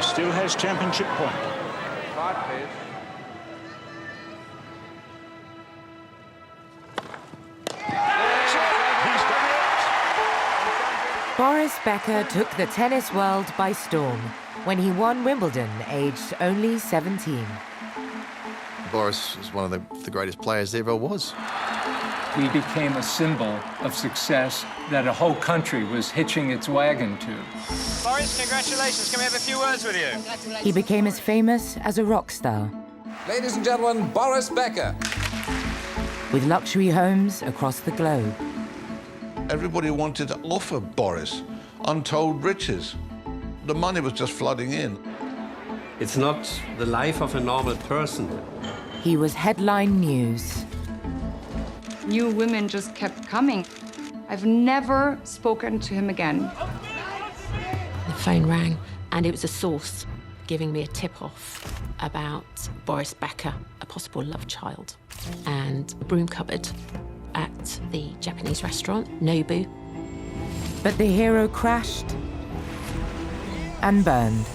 still has championship point. Boris Becker took the tennis world by storm when he won Wimbledon, aged only 17. Boris was one of the greatest players there ever was. He became a symbol of success that a whole country was hitching its wagon to. Boris, congratulations. Can we have a few words with you? He became as famous as a rock star. Ladies and gentlemen, Boris Becker. With luxury homes across the globe. Everybody wanted to offer Boris untold riches. The money was just flooding in. It's not the life of a normal person. He was headline news. New women just kept coming. I've never spoken to him again. The phone rang, and it was a source giving me a tip-off about Boris Becker, a possible love child, and a broom cupboard at the Japanese restaurant, Nobu. But the hero crashed and burned.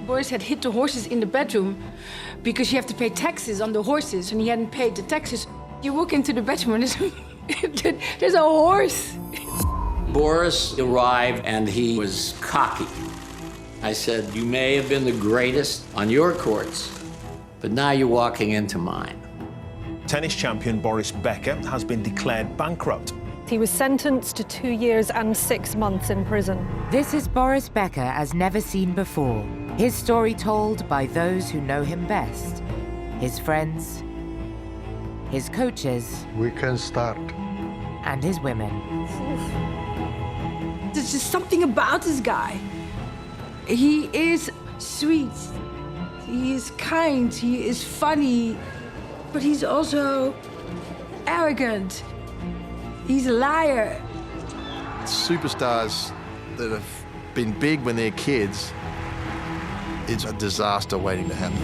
Boris had hid the horses in the bedroom because you have to pay taxes on the horses, and he hadn't paid the taxes. You walk into the bedroom and there's a horse. Boris arrived and he was cocky. I said, you may have been the greatest on your courts, but now you're walking into mine. Tennis champion Boris Becker has been declared bankrupt. He was sentenced to 2 years and 6 months in prison. This is Boris Becker as never seen before. His story told by those who know him best. His friends, his coaches. We can start. And his women. There's just something about this guy. He is sweet. He is kind. He is funny. But he's also arrogant. He's a liar. Superstars that have been big when they're kids, it's a disaster waiting to happen.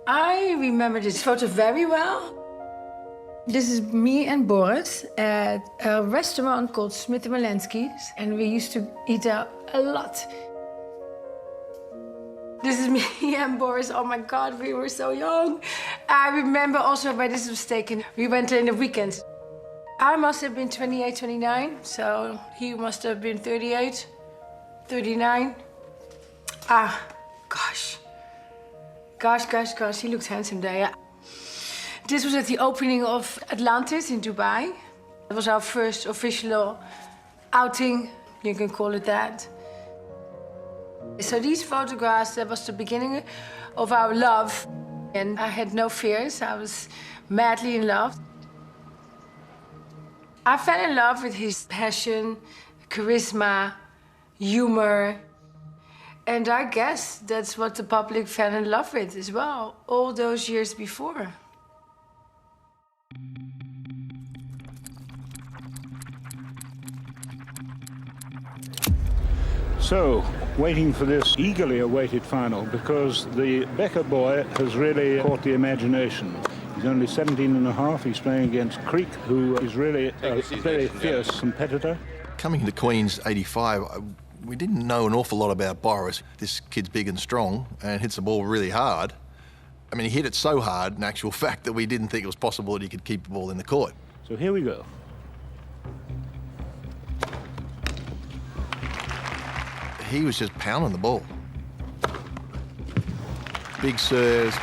I remember this photo very well. This is me and Boris at a restaurant called Smith & Wollensky's, and we used to eat out a lot. This is me and Boris. Oh my God, we were so young. I remember also where this was taken. We went in the weekend. I must have been 28, 29, so he must have been 38, 39. Ah, gosh. Gosh, he looked handsome there, yeah. This was at the opening of Atlantis in Dubai. It was our first official outing, you can call it that. So these photographs, that was the beginning of our love. And I had no fears, I was madly in love. I fell in love with his passion, charisma, humor. And I guess that's what the public fell in love with as well, all those years before. So, waiting for this eagerly awaited final, because the Becker boy has really caught the imagination. He's only 17 and a half. He's playing against Creek, who is really a very fierce competitor. Coming into Queen's 85, we didn't know an awful lot about Boris. This kid's big and strong and hits the ball really hard. I mean, he hit it so hard, in actual fact, that we didn't think it was possible that he could keep the ball in the court. So here we go. He was just pounding the ball. Big serves,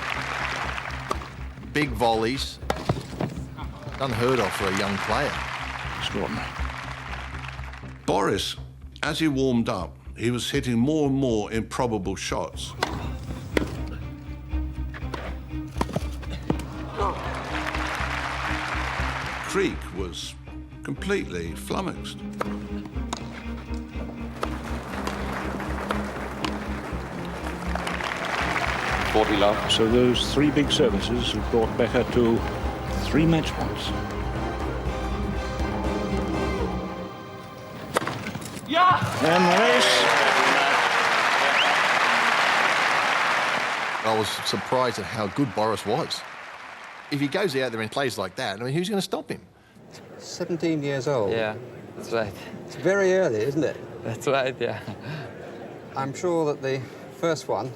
big volleys. Unheard of for a young player. Extraordinary. Boris, as he warmed up, he was hitting more and more improbable shots. Creek was completely flummoxed. So those three big services have brought Becker to 3 match points. And the race. I was surprised at how good Boris was. If he goes out there and plays like that, I mean, who's going to stop him? 17 years old. Yeah, that's right. It's very early, isn't it? That's right, yeah. I'm sure that the first one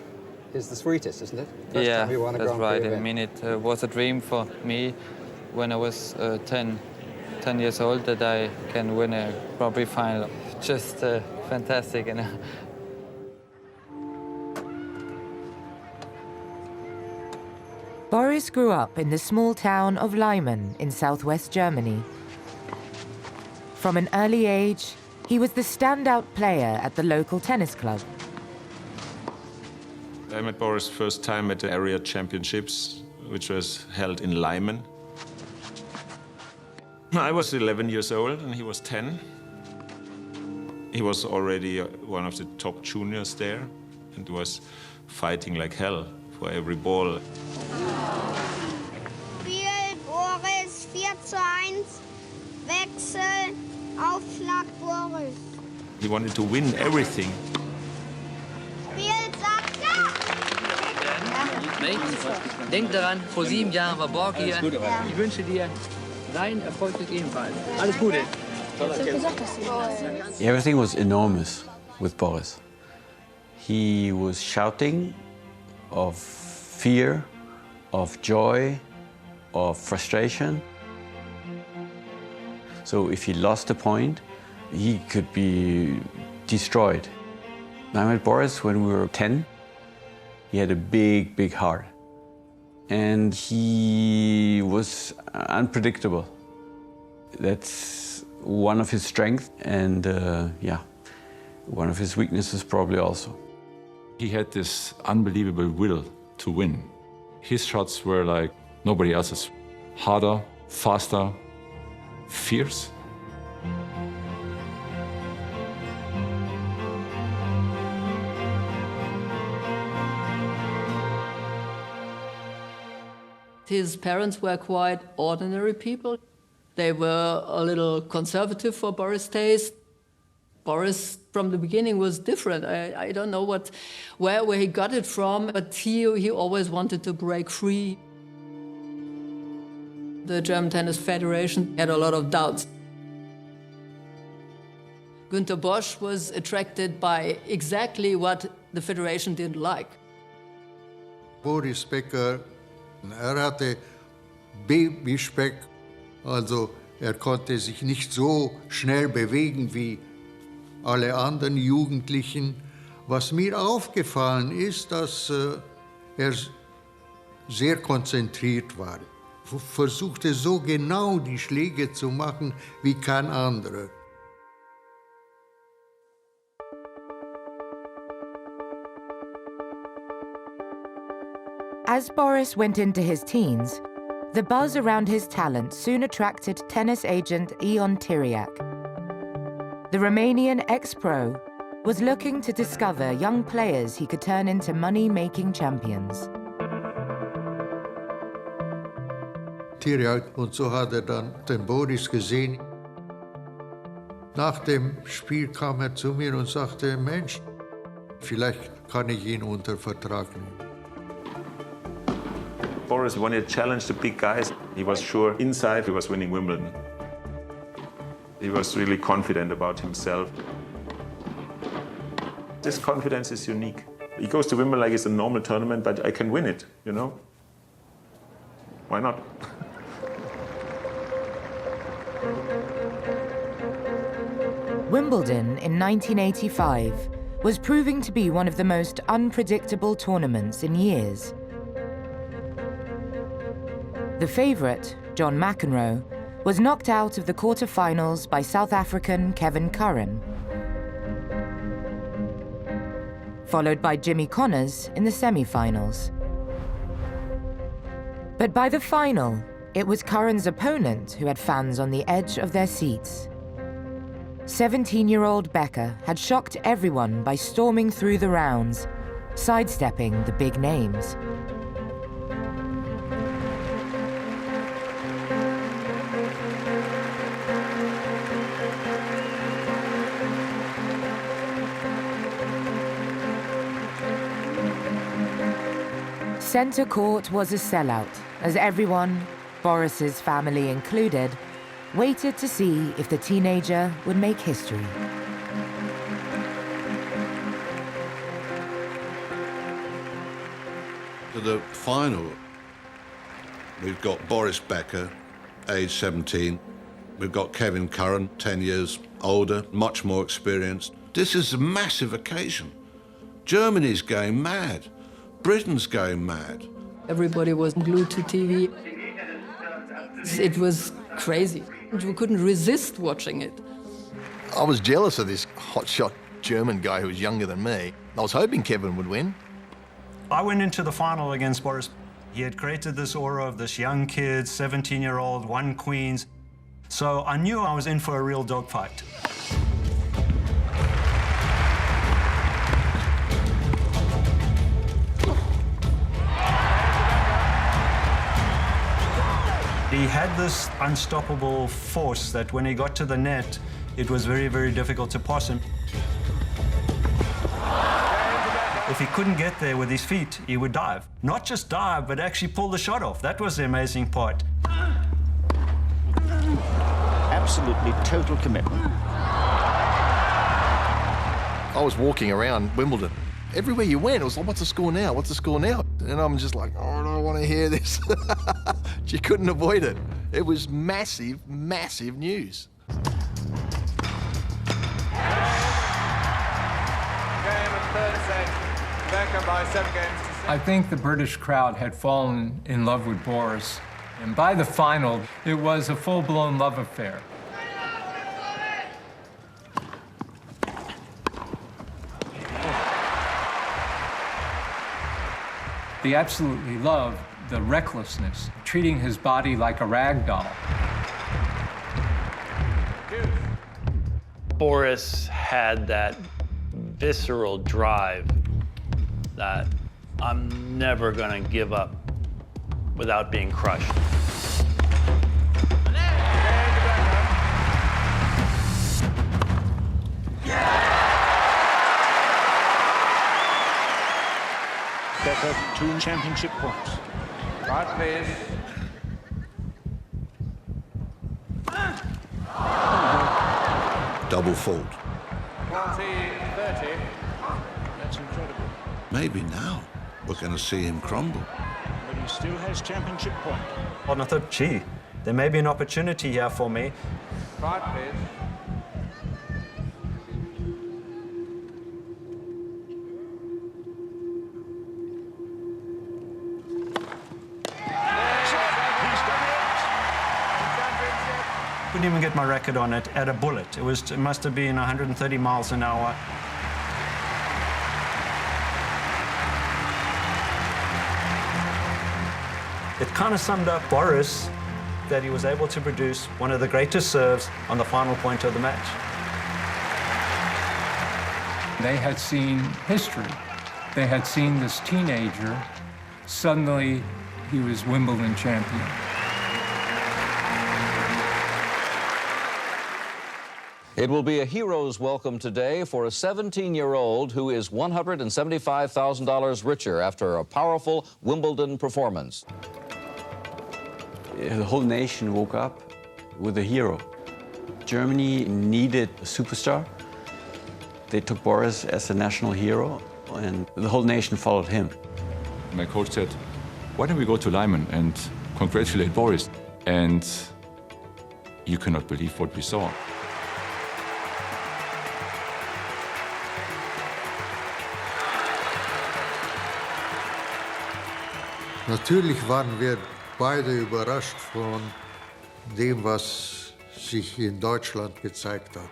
is the sweetest, isn't it? First Yeah, time you won a that's Grand Prix right. I event. mean, it was a dream for me when I was 10 years old that I can win a Grand Prix final. Just fantastic, you know. Boris grew up in the small town of Leimen in southwest Germany. From an early age, he was the standout player at the local tennis club. I met Boris first time at the area championships, which was held in Leimen. I was 11 years old and he was 10. He was already one of the top juniors there and was fighting like hell for every ball. Spiel Boris 4:1, Wechsel, Aufschlag Boris. He wanted to win everything. Spiel Sascha! Denk daran, vor 7 Jahren war Borg hier. Ich wünsche dir dein Erfolg ebenfalls. Alles Gute. Everything was enormous with Boris. He was shouting of fear, of joy, of frustration. So if he lost a point, he could be destroyed. I met Boris when we were 10. He had a big, big heart. And he was unpredictable. That's one of his strengths and, yeah, one of his weaknesses probably also. He had this unbelievable will to win. His shots were like nobody else's. Harder, faster, fierce. His parents were quite ordinary people. They were a little conservative for Boris' taste. Boris, from the beginning, was different. I don't know where he got it from, but he always wanted to break free. The German Tennis Federation had a lot of doubts. Günter Bosch was attracted by exactly what the Federation didn't like. Boris Becker, hatte Babyspeck, also konnte sich nicht so schnell bewegen wie alle anderen Jugendlichen. Was mir aufgefallen ist, dass sehr konzentriert war. Versuchte so genau die Schläge zu machen wie kein anderer. As Boris went into his teens, the buzz around his talent soon attracted tennis agent Ion Tiriac. The Romanian ex-pro was looking to discover young players he could turn into money-making champions. Tiriac, und so hat dann den Boris gesehen. Nach dem Spiel kam zu mir und sagte, Mensch, vielleicht kann ich ihn unter Vertrag nehmen. Boris wanted to challenge the big guys. He was sure inside he was winning Wimbledon. He was really confident about himself. This confidence is unique. He goes to Wimbledon like it's a normal tournament, but I can win it, you know? Why not? Wimbledon in 1985 was proving to be one of the most unpredictable tournaments in years. The favourite, John McEnroe, was knocked out of the quarter-finals by South African Kevin Curran, followed by Jimmy Connors in the semi-finals. But by the final, it was Curran's opponent who had fans on the edge of their seats. 17-year-old Becker had shocked everyone by storming through the rounds, sidestepping the big names. centre court was a sellout, as everyone, Boris's family included, waited to see if the teenager would make history. To the final, we've got Boris Becker, age 17. We've got Kevin Curran, 10 years older, much more experienced. This is a massive occasion. Germany's going mad. Britain's going mad. Everybody was glued to TV. It was crazy. We couldn't resist watching it. I was jealous of this hotshot German guy who was younger than me. I was hoping Kevin would win. I went into the final against Boris. He had created this aura of this young kid, 17-year-old, won Queens. So I knew I was in for a real dogfight. He had this unstoppable force that when he got to the net, it was very, very difficult to pass him. If he couldn't get there with his feet, he would dive. Not just dive, but actually pull the shot off. That was the amazing part. Absolutely total commitment. I was walking around Wimbledon. Everywhere you went, it was like, what's the score now? What's the score now? And I'm just like, oh, I don't want to hear this. You couldn't avoid it. It was massive, massive news. I think the British crowd had fallen in love with Boris, and by the final, it was a full-blown love affair. They absolutely loved the recklessness, treating his body like a rag doll. Boris had that visceral drive that I'm never going to give up without being crushed. Becker, 2 championship points. Right, please. Double fault. 40-30. That's incredible. Maybe now we're going to see him crumble. But he still has championship point. And I thought, gee, there may be an opportunity here for me. Right, please. Couldn't even get my record on it at a bullet. It must have been 130 miles an hour. It kind of summed up Boris, that he was able to produce one of the greatest serves on the final point of the match. They had seen history. They had seen this teenager. Suddenly, he was Wimbledon champion. It will be a hero's welcome today for a 17-year-old who is $175,000 richer after a powerful Wimbledon performance. The whole nation woke up with a hero. Germany needed a superstar. They took Boris as a national hero, and the whole nation followed him. My coach said, why don't we go to Lyman and congratulate Boris? And you cannot believe what we saw. Natürlich waren wir beide überrascht von dem, was sich in Deutschland gezeigt hat.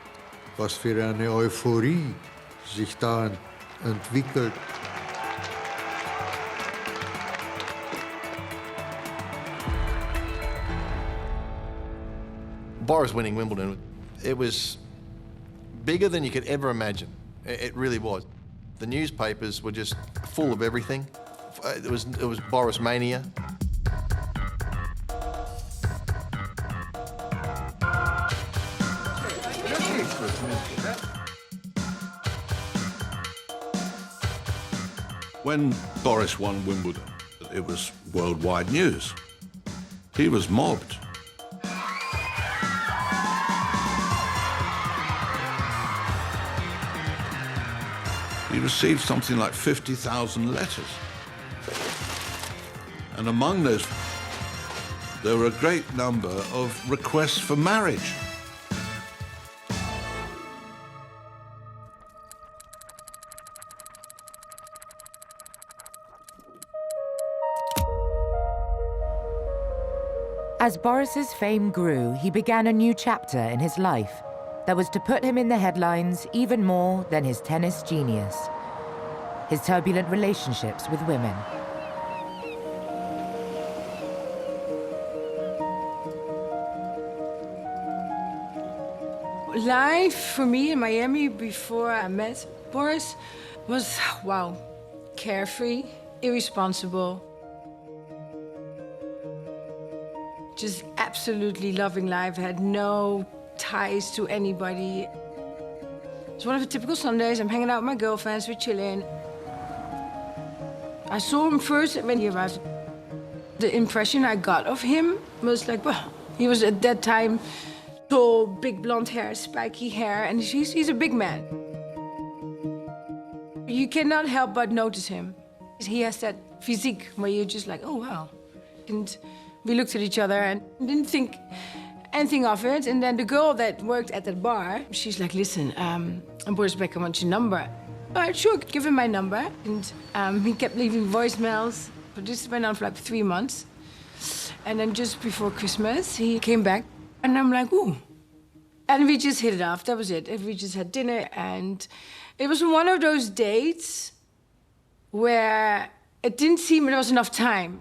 Was für eine Euphorie sich da entwickelt. Boris winning Wimbledon, it was bigger than you could ever imagine. It really was. The newspapers were just full of everything. It was Boris mania. When Boris won Wimbledon, it was worldwide news. He was mobbed. He received something like 50,000 letters. And among those, there were a great number of requests for marriage. As Boris's fame grew, he began a new chapter in his life that was to put him in the headlines even more than his tennis genius, his turbulent relationships with women. Life for me in Miami before I met Boris was, wow, carefree, irresponsible, just absolutely loving life, had no ties to anybody. It's one of the typical Sundays, I'm hanging out with my girlfriends, we're chilling. I saw him first when he arrived. The impression I got of him was like, well, he was at that time tall, big blonde hair, spiky hair, and he's a big man. You cannot help but notice him. He has that physique where you're just like, oh, wow. And we looked at each other and didn't think anything of it. And then the girl that worked at that bar, she's like, listen, Boris Becker wants your number. All right, sure, give him my number. And he kept leaving voicemails. But this went on for like 3 months. And then just before Christmas, he came back. And I'm like, ooh. And we just hit it off, that was it. We just had dinner. And it was one of those dates where it didn't seem there was enough time.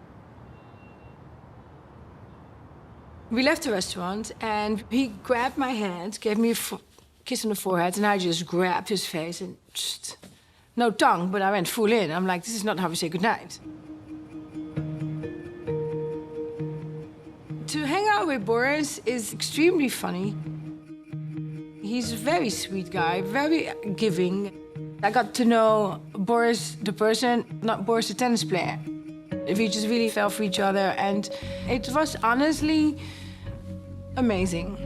We left the restaurant, and he grabbed my hand, gave me a kiss on the forehead, and I just grabbed his face and just... No tongue, but I went full in. I'm like, this is not how we say goodnight. To hang out with Boris is extremely funny. He's a very sweet guy, very giving. I got to know Boris the person, not Boris the tennis player. We just really fell for each other, and it was honestly amazing.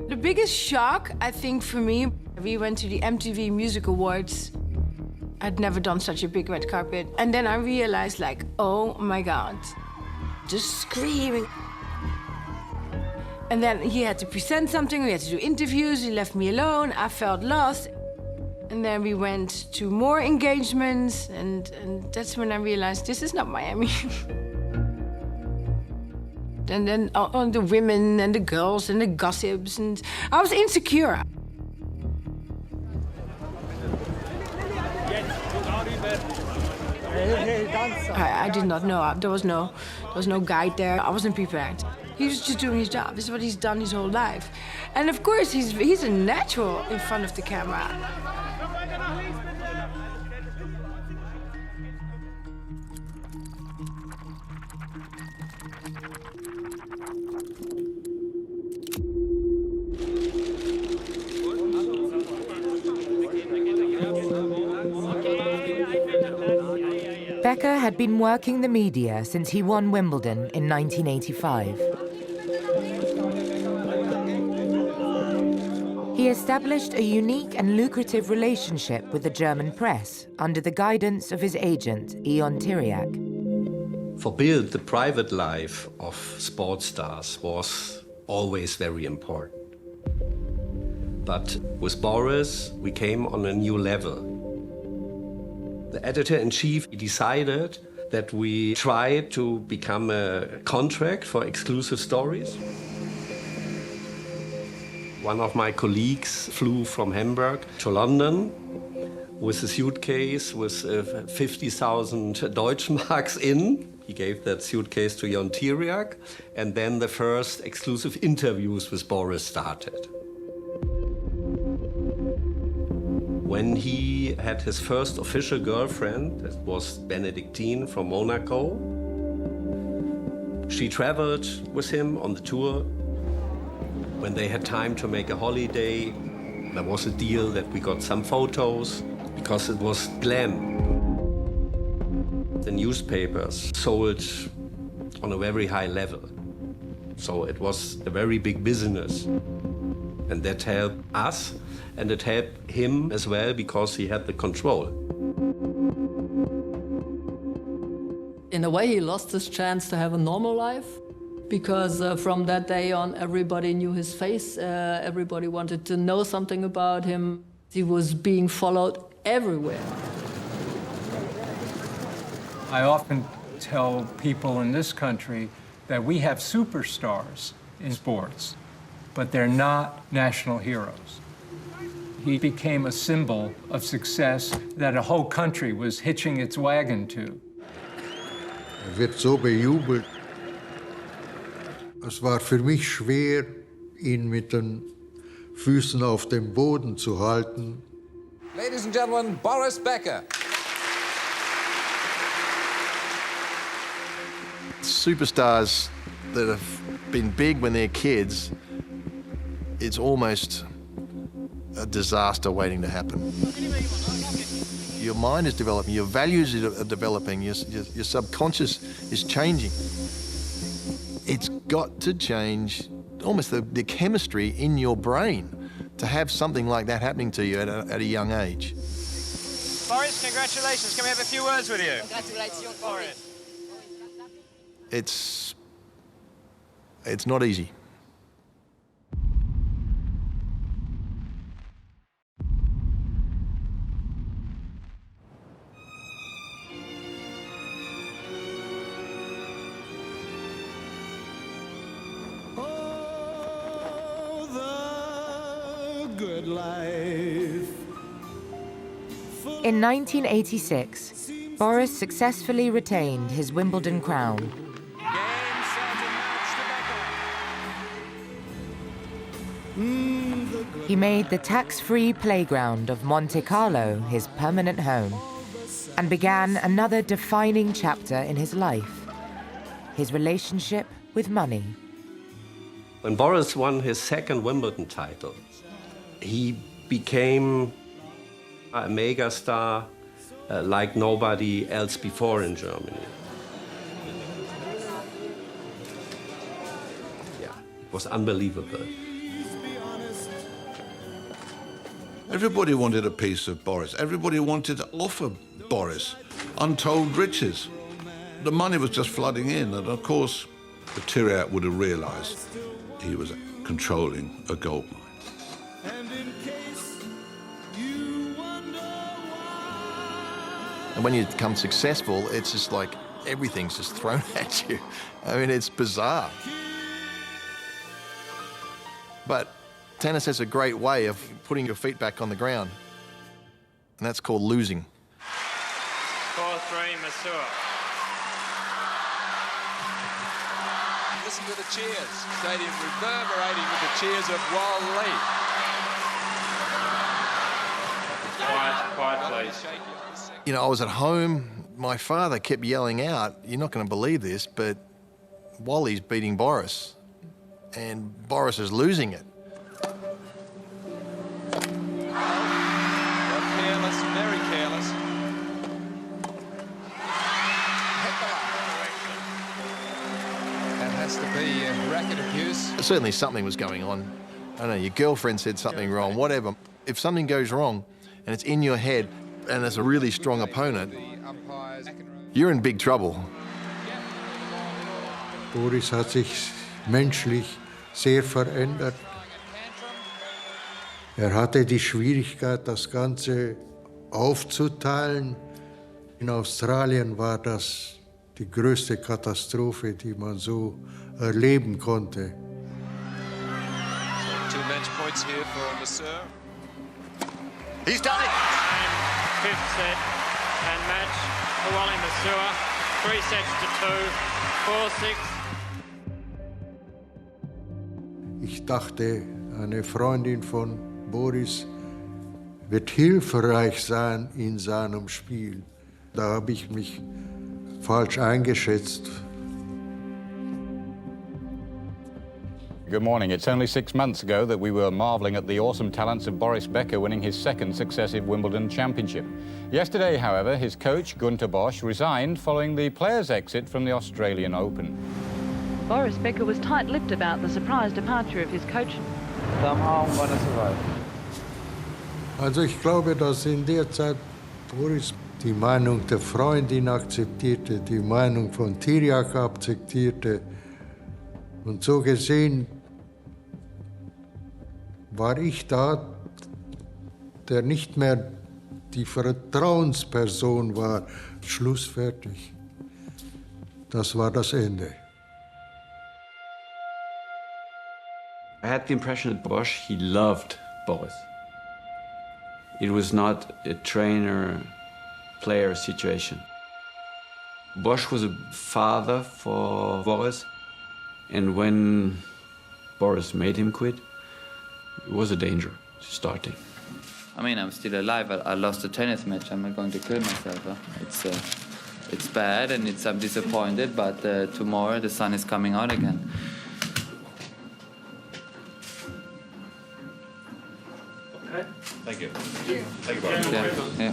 The biggest shock, I think, for me, we went to the MTV Music Awards. I'd never done such a big red carpet. And then I realized, like, oh my God, just screaming. And then he had to present something, we had to do interviews, he left me alone, I felt lost. And then we went to more engagements, and that's when I realized this is not Miami. And then on the women and the girls and the gossips, and I was insecure. I did not know. There was no guide there. I wasn't prepared. He was just doing his job. This is what he's done his whole life. And of course, he's a natural in front of the camera. Becker had been working the media since he won Wimbledon in 1985. He established a unique and lucrative relationship with the German press under the guidance of his agent, Ion Tiriac. For Bill, the private life of sports stars was always very important. But with Boris, we came on a new level. The editor-in-chief decided that we try to become a contract for exclusive stories. One of my colleagues flew from Hamburg to London with a suitcase with 50,000 Deutschmarks in. He gave that suitcase to Jon Tiriac, and then the first exclusive interviews with Boris started. When he had his first official girlfriend, that was Benedictine from Monaco, she traveled with him on the tour. When they had time to make a holiday, There was a deal that we got some photos because it was glam. The newspapers sold on a very high level. So it was a very big business. And that helped us, and it helped him as well because he had the control. In a way, he lost his chance to have a normal life because from that day on, everybody knew his face. Everybody wanted to know something about him. He was being followed everywhere. I often tell people in this country that we have superstars in sports, but they're not national heroes. He became a symbol of success that a whole country was hitching its wagon to. Wird so bejubelt. Es war für mich schwer, ihn mit den Füßen auf dem Boden zu halten. Ladies and gentlemen, Boris Becker. Superstars that have been big when they're kids, it's almost a disaster waiting to happen. Your mind is developing, your values are developing, your subconscious is changing. It's got to change almost the chemistry in your brain to have something like that happening to you at a young age. Boris, congratulations. Can we have a few words with you? Congratulations, Boris. It's not easy. Good life. In 1986, Boris successfully retained his Wimbledon crown. He made the tax-free playground of Monte Carlo his permanent home and began another defining chapter in his life, his relationship with money. When Boris won his second Wimbledon title, he became a megastar like nobody else before in Germany. Yeah, it was unbelievable. Everybody wanted a piece of Boris. Everybody wanted to offer Boris untold riches. The money was just flooding in, and of course, the Tyriak would have realized he was controlling a gold mine. And when you become successful, it's just like everything's just thrown at you. I mean, it's bizarre. But tennis has a great way of putting your feet back on the ground, and that's called losing. 4-3, Masur. Listen to the cheers. Stadium reverberating with the cheers of Wally. Quiet, please. You know, I was at home, my father kept yelling out, "You're not going to believe this, but Wally's beating Boris, and Boris is losing it." Careless, very careless. That has to be racket abuse. Certainly something was going on. I don't know, your girlfriend said something wrong, whatever. If something goes wrong and it's in your head and it's a really strong opponent, you're in big trouble. Boris hat sich menschlich sehr verändert. Hatte die Schwierigkeit, das Ganze aufzuteilen. In Australien war das die größte Katastrophe, die man so erleben konnte. So 2 match points here for Masur. He's done it! Fifth set and match for Wally Masur. 3 sets to 2, 4-6. Ich dachte, eine Freundin von Boris wird hilfreich sein in seinem Spiel. Da habe ich mich falsch eingeschätzt. Good morning. It's only 6 months ago that we were marvelling at the awesome talents of Boris Becker winning his second successive Wimbledon championship. Yesterday, however, his coach, Günter Bosch, resigned following the player's exit from the Australian Open. Boris Becker was tight-lipped about the surprise departure of his coach. Also ich glaube, dass in der Zeit Boris die Meinung der Freundin akzeptierte, die Meinung von Tirjak akzeptierte. Und so gesehen war ich da, der nicht mehr die Vertrauensperson war. Schluss, fertig. Das war das Ende. I had the impression that Bosch, he loved Boris. It was not a trainer-player situation. Bosch was a father for Boris, and when Boris made him quit, it was a danger starting. I mean, I'm still alive. I lost a tennis match. I'm not going to kill myself. Huh? It's bad, and I'm disappointed, but tomorrow the sun is coming out again. Thank you. Thank you, Boris. Yeah.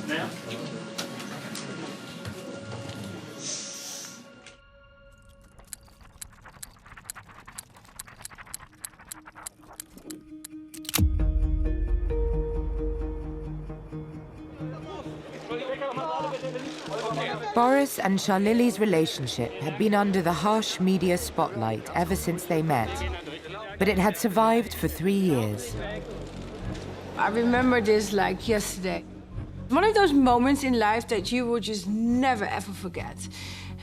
Boris and Charlili's relationship had been under the harsh media spotlight ever since they met, but it had survived for 3 years. I remember this like yesterday. One of those moments in life that you will just never ever forget.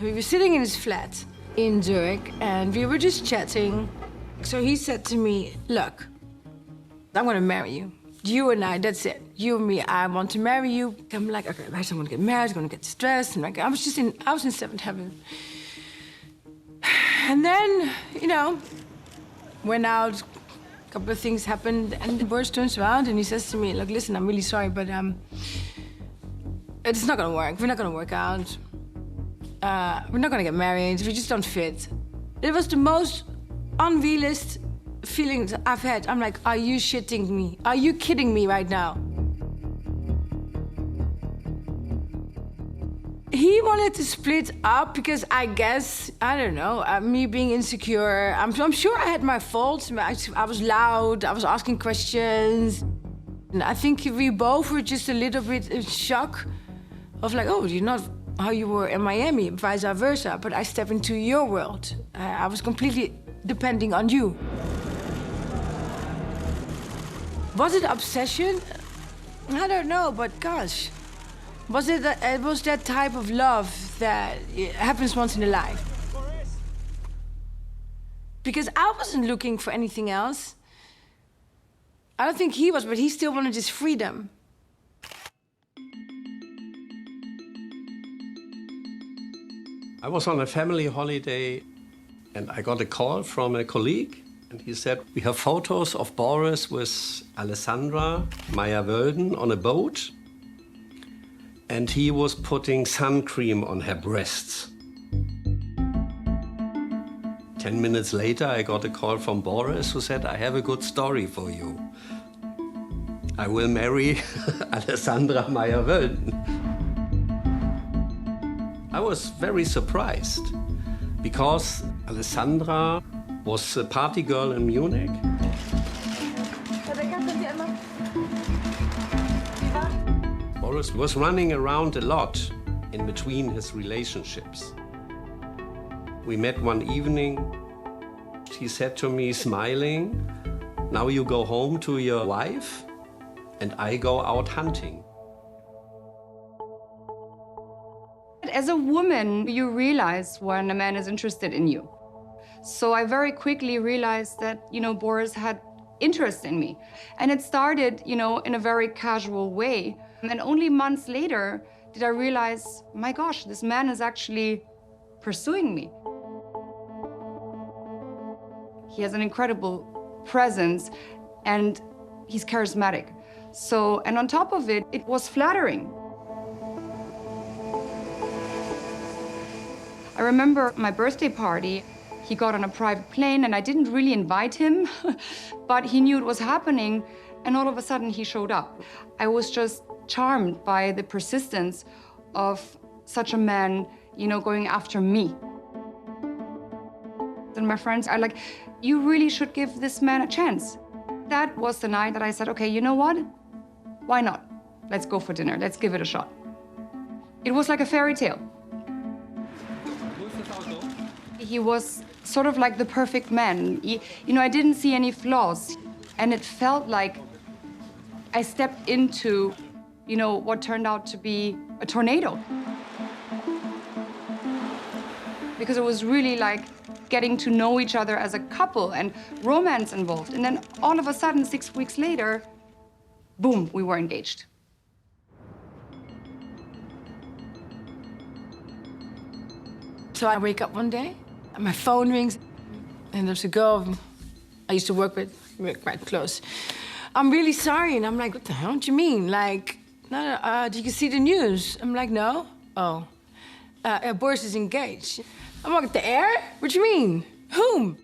We were sitting in his flat in Zurich and we were just chatting. So he said to me, look, I'm gonna marry you. You and I, that's it. You and me, I want to marry you. I'm like, okay, I'm gonna get married, I'm gonna get stressed. And like, I was in seventh heaven. And then, you know, went out, a couple of things happened, and Boris turns around and he says to me, look, listen, I'm really sorry, but it's not gonna work. We're not gonna work out. We're not gonna get married. We just don't fit. It was the most unrealistic feelings I've had. I'm like, are you shitting me? Are you kidding me right now? He wanted to split up because I guess, I don't know, me being insecure. I'm sure I had my faults. I was loud, I was asking questions. And I think we both were just a little bit in shock of like, oh, you're not how you were in Miami, vice versa. But I step into your world. I was completely depending on you. Was it obsession? I don't know, but gosh. Was it that type of love that happens once in a life? Because I wasn't looking for anything else. I don't think he was, but he still wanted his freedom. I was on a family holiday and I got a call from a colleague and he said, we have photos of Boris with Alessandra Meyer-Wölden on a boat. And he was putting sun cream on her breasts. 10 minutes later, I got a call from Boris who said, I have a good story for you. I will marry Alessandra Meyer-Wölden. I was very surprised because Alessandra was a party girl in Munich. Boris was running around a lot in between his relationships. We met one evening. He said to me, smiling, now you go home to your wife and I go out hunting. As a woman, you realize when a man is interested in you. So I very quickly realized that, you know, Boris had interest in me. And it started, you know, in a very casual way. And only months later did I realize, my gosh, this man is actually pursuing me. He has an incredible presence and he's charismatic. So, and on top of it, it was flattering. I remember my birthday party. He got on a private plane, and I didn't really invite him, but he knew it was happening, and all of a sudden he showed up. I was just charmed by the persistence of such a man, you know, going after me. And my friends are like, you really should give this man a chance. That was the night that I said, okay, you know what? Why not? Let's go for dinner. Let's give it a shot. It was like a fairy tale. He was sort of like the perfect man. You know, I didn't see any flaws. And it felt like I stepped into, you know, what turned out to be a tornado. Because it was really like getting to know each other as a couple and romance involved. And then all of a sudden, 6 weeks later, boom, we were engaged. So I wake up one day, and my phone rings, and there's a girl I used to work with, we're quite close. I'm really sorry, and I'm like, what the hell do you mean? Like, no, did you see the news? I'm like, no. Oh, Boris is engaged. I'm like, the air? What do you mean? Whom?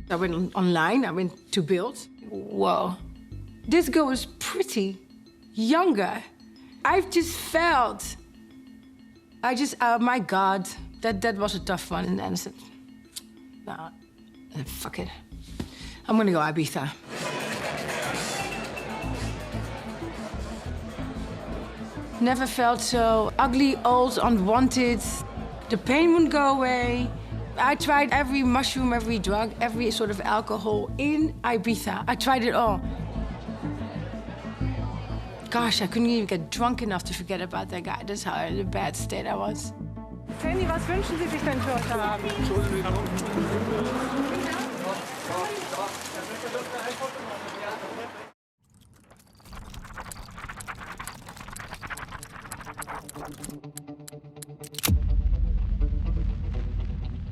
I went online, I went to Build. Whoa, this girl was pretty, younger. I've just felt, oh my God, that was a tough one. And then I said, no, fuck it. I'm gonna go Ibiza. Never felt so ugly, old, unwanted. The pain wouldn't go away. I tried every mushroom, every drug, every sort of alcohol in Ibiza. I tried it all. Gosh, I couldn't even get drunk enough to forget about that guy. That's how in a bad state I was. Sandy, was wünschen Sie sich denn für heute Abend?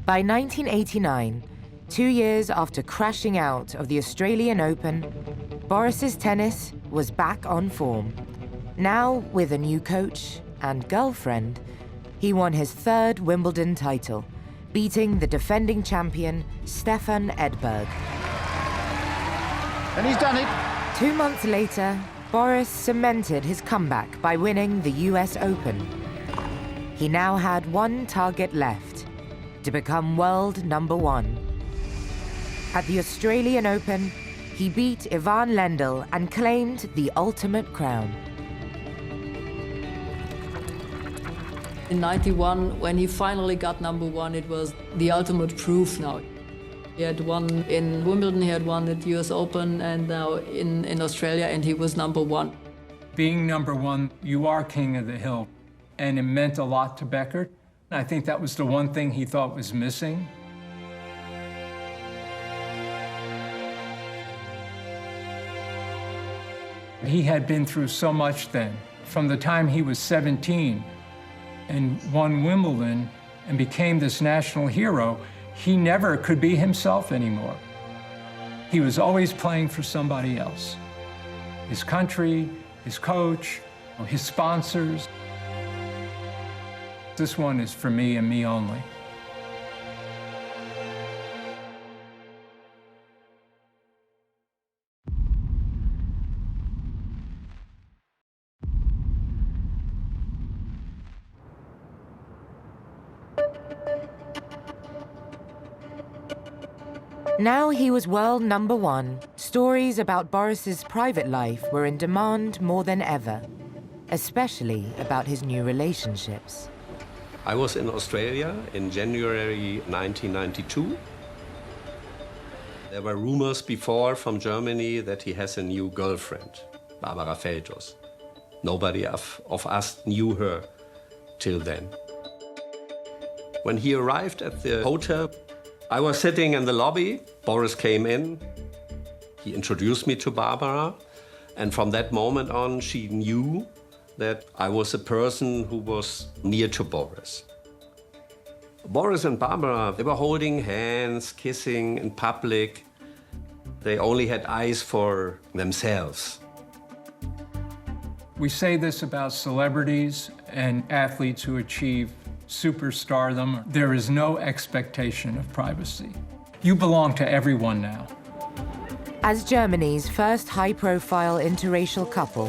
By 1989, 2 years after crashing out of the Australian Open, Boris's tennis was back on form. Now, with a new coach and girlfriend, he won his third Wimbledon title, beating the defending champion Stefan Edberg. And he's done it. 2 months later, Boris cemented his comeback by winning the US Open. He now had one target left: to become world #1. At the Australian Open, he beat Ivan Lendl and claimed the ultimate crown. In '91, when he finally got #1, it was the ultimate proof now. He had won in Wimbledon, he had won at US Open, and now in Australia, and he was #1. Being #1, you are king of the hill, and it meant a lot to Becker. I think that was the one thing he thought was missing. He had been through so much then. From the time he was 17 and won Wimbledon and became this national hero, he never could be himself anymore. He was always playing for somebody else. His country, his coach, his sponsors. This one is for me and me only. Now he was world #1. Stories about Boris's private life were in demand more than ever, especially about his new relationships. I was in Australia in January 1992. There were rumors before from Germany that he has a new girlfriend, Barbara Feldhaus. Nobody of us knew her till then. When he arrived at the hotel, I was sitting in the lobby. Boris came in. He introduced me to Barbara. And from that moment on, she knew that I was a person who was near to Boris. Boris and Barbara, they were holding hands, kissing in public. They only had eyes for themselves. We say this about celebrities and athletes who achieve superstardom. There is no expectation of privacy. You belong to everyone now. As Germany's first high-profile interracial couple,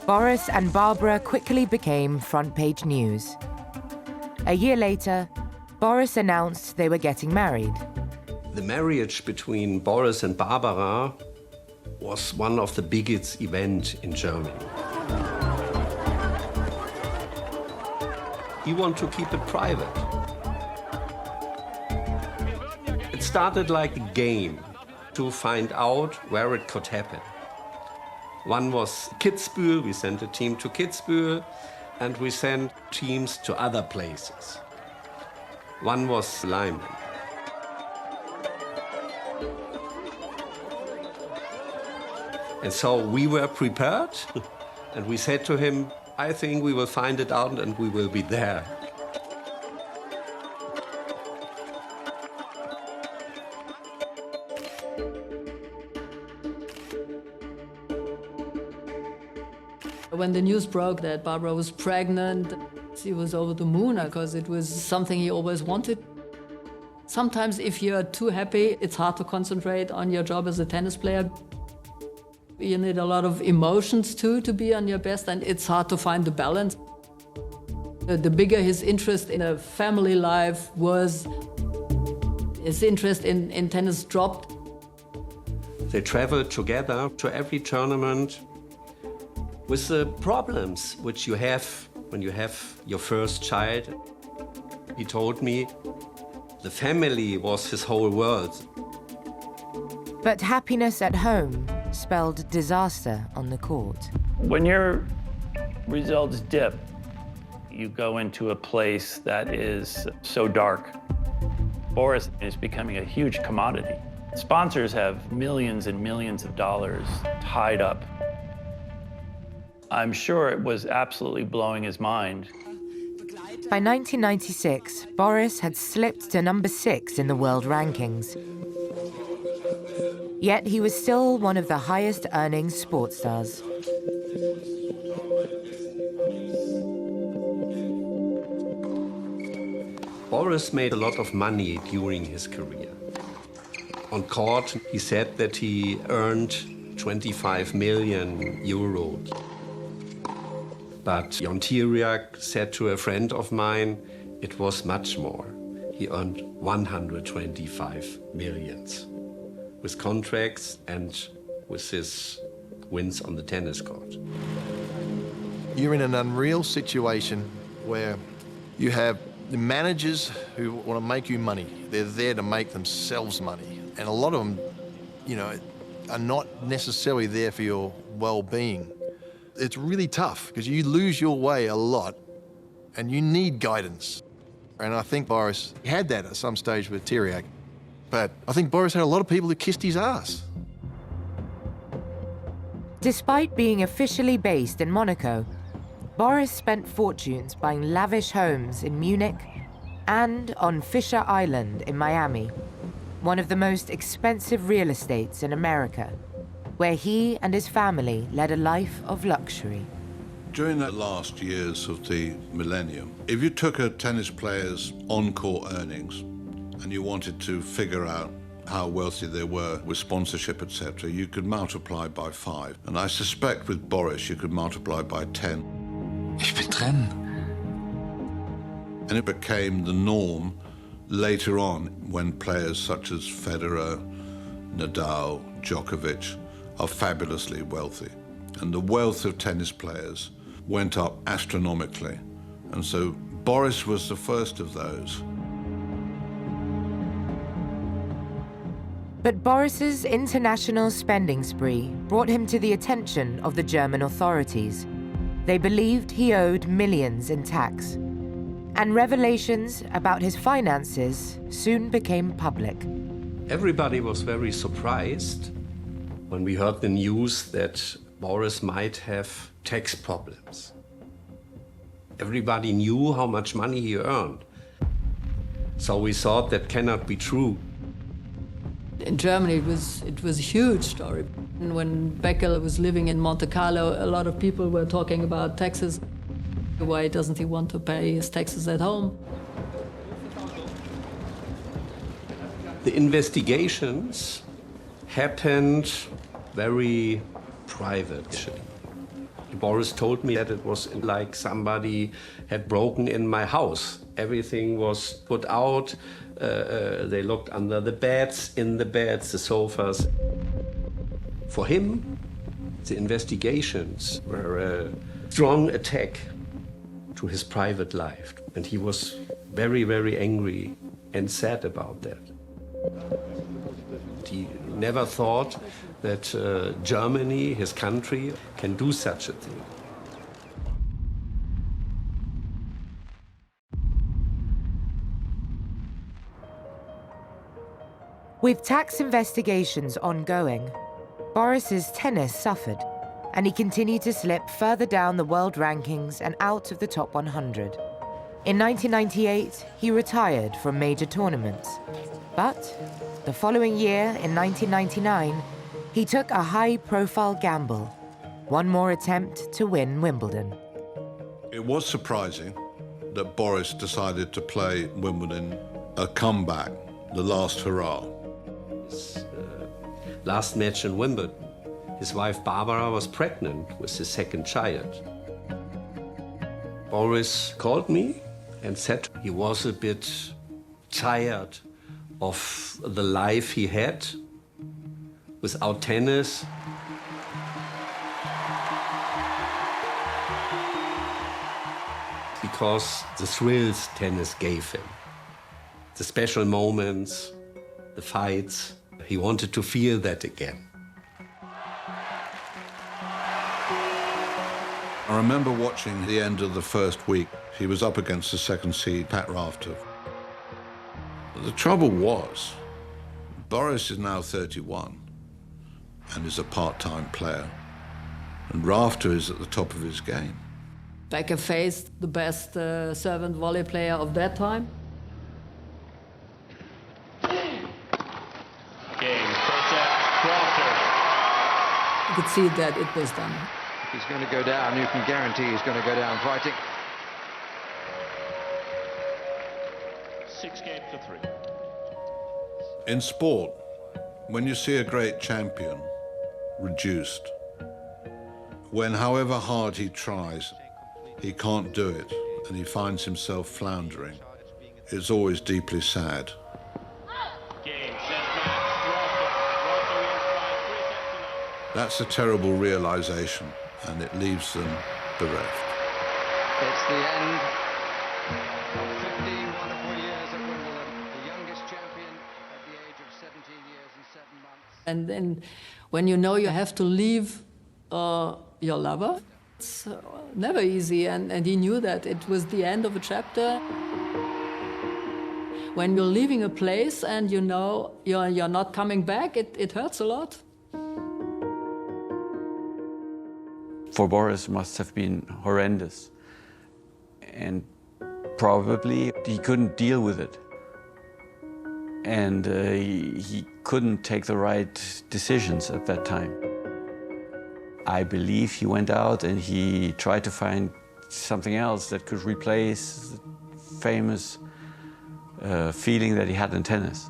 Boris and Barbara quickly became front-page news. A year later, Boris announced they were getting married. The marriage between Boris and Barbara was one of the biggest events in Germany. He wanted to keep it private. It started like a game to find out where it could happen. One was Kitzbühel, we sent a team to Kitzbühel, and we sent teams to other places. One was Lyman. And so we were prepared, and we said to him, I think we will find it out and we will be there. When the news broke that Barbara was pregnant, he was over the moon because it was something he always wanted. Sometimes if you're too happy, it's hard to concentrate on your job as a tennis player. You need a lot of emotions too to be on your best, and it's hard to find the balance. The bigger his interest in a family life was, his interest in tennis dropped. They traveled together to every tournament with the problems which you have when you have your first child. He told me the family was his whole world. But happiness at home spelled disaster on the court. When your results dip, you go into a place that is so dark. Boris is becoming a huge commodity. Sponsors have millions and millions of dollars tied up. I'm sure it was absolutely blowing his mind. By 1996, Boris had slipped to number 6 in the world rankings. Yet he was still one of the highest-earning sports stars. Boris made a lot of money during his career. On court, he said that he earned 25 million euros. But Jon Tiriac said to a friend of mine, it was much more. He earned 125 millions with contracts and with his wins on the tennis court. You're in an unreal situation where you have the managers who want to make you money. They're there to make themselves money. And a lot of them, you know, are not necessarily there for your well-being. It's really tough because you lose your way a lot and you need guidance. And I think Boris had that at some stage with Tiriac. But I think Boris had a lot of people who kissed his ass. Despite being officially based in Monaco, Boris spent fortunes buying lavish homes in Munich and on Fisher Island in Miami, one of the most expensive real estates in America, where he and his family led a life of luxury. During the last years of the millennium, if you took a tennis player's on-court earnings and you wanted to figure out how wealthy they were with sponsorship, etc., you could multiply by 5. And I suspect with Boris, you could multiply by 10. Ich will trennen. And it became the norm later on when players such as Federer, Nadal, Djokovic are fabulously wealthy. And the wealth of tennis players went up astronomically. And so Boris was the first of those. But Boris's international spending spree brought him to the attention of the German authorities. They believed he owed millions in tax. And revelations about his finances soon became public. Everybody was very surprised when we heard the news that Boris might have tax problems. Everybody knew how much money he earned. So we thought that cannot be true. In Germany, it was a huge story. And when Becker was living in Monte Carlo, a lot of people were talking about taxes. Why doesn't he want to pay his taxes at home? The investigations happened very private. Boris told me that it was like somebody had broken in my house. Everything was put out. They looked under the beds, in the beds, the sofas. For him, the investigations were a strong attack to his private life. And he was very, very angry and sad about that. He never thought that Germany, his country, can do such a thing. With tax investigations ongoing, Boris's tennis suffered, and he continued to slip further down the world rankings and out of the top 100. In 1998, he retired from major tournaments. But the following year, in 1999, he took a high-profile gamble, one more attempt to win Wimbledon. It was surprising that Boris decided to play Wimbledon a comeback, the last hurrah. His last match in Wimbledon, his wife Barbara was pregnant with his second child. Boris called me and said he was a bit tired of the life he had without tennis. Because the thrills tennis gave him, the special moments, the fights, he wanted to feel that again. I remember watching the end of the first week. He was up against the second seed, Pat Rafter. The trouble was, Boris is now 31 and is a part-time player, and Rafter is at the top of his game. Becker faced the best serve and volley player of that time. Game, Rafter. You could see that it was done. He's going to go down. You can guarantee he's going to go down fighting. 6-3. In sport, when you see a great champion reduced, when however hard he tries, he can't do it and he finds himself floundering, it's always deeply sad. That's a terrible realization, and it leaves them bereft. It's the end of 15 wonderful years at Wimbledon, the youngest champion at the age of 17 years and 7 months. And then when you know you have to leave your lover, it's never easy, and he knew that it was the end of a chapter. When you're leaving a place and you know you're not coming back, it hurts a lot. For Boris, it must have been horrendous. And probably he couldn't deal with it. And he couldn't take the right decisions at that time. I believe he went out and he tried to find something else that could replace the famous feeling that he had in tennis.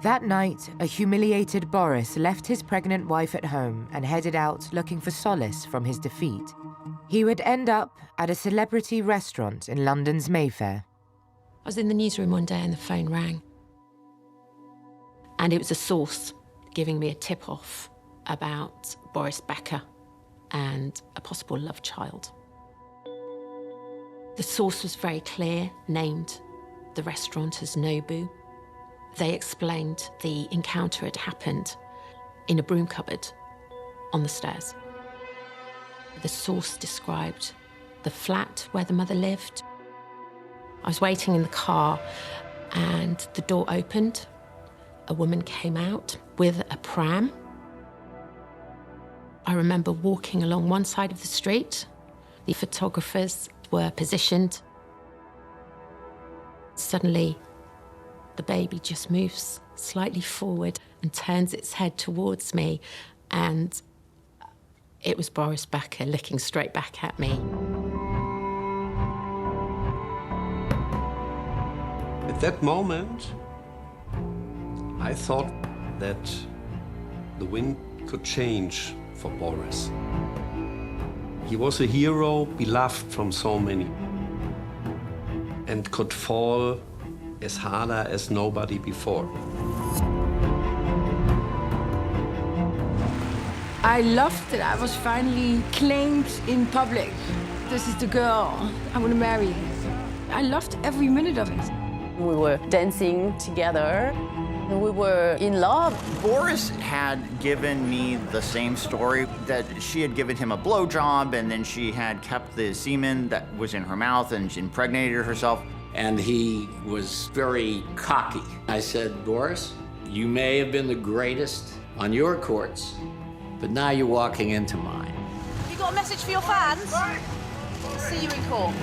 That night, a humiliated Boris left his pregnant wife at home and headed out looking for solace from his defeat. He would end up at a celebrity restaurant in London's Mayfair. I was in the newsroom one day and the phone rang. And it was a source giving me a tip-off about Boris Becker and a possible love child. The source was very clear, named the restaurant as Nobu. They explained the encounter had happened in a broom cupboard on the stairs. The source described the flat where the mother lived. I was waiting in the car and the door opened. A woman came out with a pram. I remember walking along one side of the street. The photographers were positioned. Suddenly, the baby just moves slightly forward and turns its head towards me, and it was Boris Becker looking straight back at me. At that moment, I thought that the wind could change for Boris. He was a hero, beloved from so many, and could fall as harder as nobody before. I loved that I was finally claimed in public. This is the girl I want to marry. I loved every minute of it. We were dancing together. We were in love. Boris had given me the same story, that she had given him a blowjob and then she had kept the semen that was in her mouth and she impregnated herself. And he was very cocky. I said, Boris, you may have been the greatest on your courts, but now you're walking into mine. You got a message for your fans? See you in court.